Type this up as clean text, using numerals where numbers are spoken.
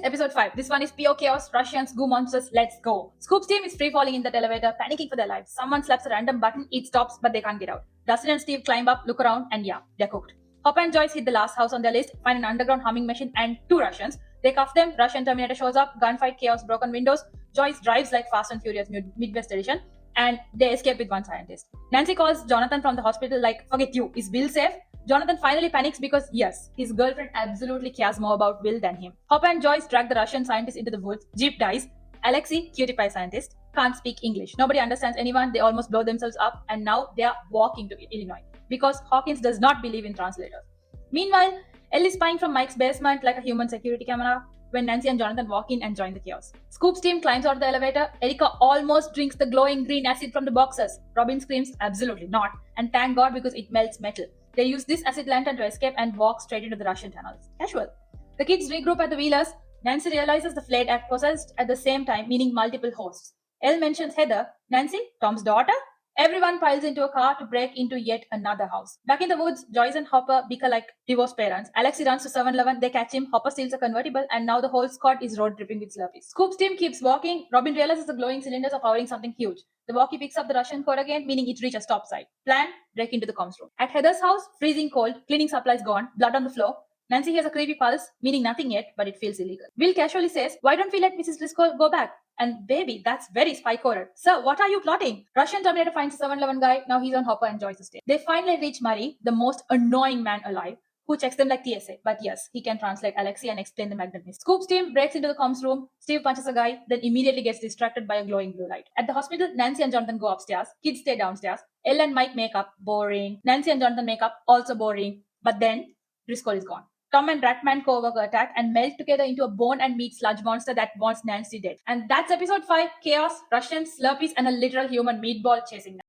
episode 5. This one is pure chaos, Russians, goo monsters, let's go. Scoop's team is free falling in that elevator, panicking for their lives. Someone slaps a random button, it stops, but they can't get out. Dustin and Steve climb up, look around, and yeah, they're cooked. Hopper and Joyce hit the last house on their list, find an underground humming machine and 2 Russians. They cuff them, Russian Terminator shows up, gunfight, chaos, broken windows. Joyce drives like Fast and Furious Midwest edition, and they escape with one scientist. Nancy calls Jonathan from the hospital like, forget you, is Will safe? Jonathan finally panics because, yes, his girlfriend absolutely cares more about Will than him. Hopper and Joyce drag the Russian scientist into the woods. Jeep dies. Alexei, cutie pie scientist, can't speak English. Nobody understands anyone. They almost blow themselves up, and now they are walking to Illinois because Hawkins does not believe in translators. Meanwhile, Elle is spying from Mike's basement like a human security camera when Nancy and Jonathan walk in and join the chaos. Scoop's team climbs out of the elevator. Erica almost drinks the glowing green acid from the boxes. Robin screams, absolutely not, and thank God because it melts metal. They use this acid lantern to escape and walk straight into the Russian tunnels. Casual. The kids regroup at the Wheelers. Nancy realizes the flayed act possessed at the same time, meaning multiple hosts. Elle mentions Heather. Nancy, Tom's daughter? Everyone piles into a car to break into yet another house. Back in the woods, Joyce and Hopper bicker like divorced parents. Alexei runs to 7-Eleven, they catch him, Hopper steals a convertible, and now the whole squad is road tripping with Slurpees. Scoop's team keeps walking. Robin realizes the glowing cylinders are powering something huge. The walkie picks up the Russian code again, meaning it reaches top side. Plan, break into the comms room. At Heather's house, freezing cold, cleaning supplies gone, blood on the floor. Nancy hears a creepy pulse, meaning nothing yet, but it feels illegal. Will casually says, why don't we let Mrs. Driscoll go back? And baby, that's very spy-coded. Sir, what are you plotting? Russian Terminator finds a 7-Eleven guy, now he's on Hopper and Joyce's tail. They finally reach Murray, the most annoying man alive, who checks them like TSA. But yes, he can translate Alexei and explain the magnet mystery. Scoop's team breaks into the comms room, Steve punches a guy, then immediately gets distracted by a glowing blue light. At the hospital, Nancy and Jonathan go upstairs, kids stay downstairs, Elle and Mike make up, boring. Nancy and Jonathan make up, also boring. But then, Driscoll is gone. Tom and Ratman co-worker attack and melt together into a bone and meat sludge monster that wants Nancy dead. And that's episode 5, Chaos, Russians, Slurpees, and a literal human meatball chasing them.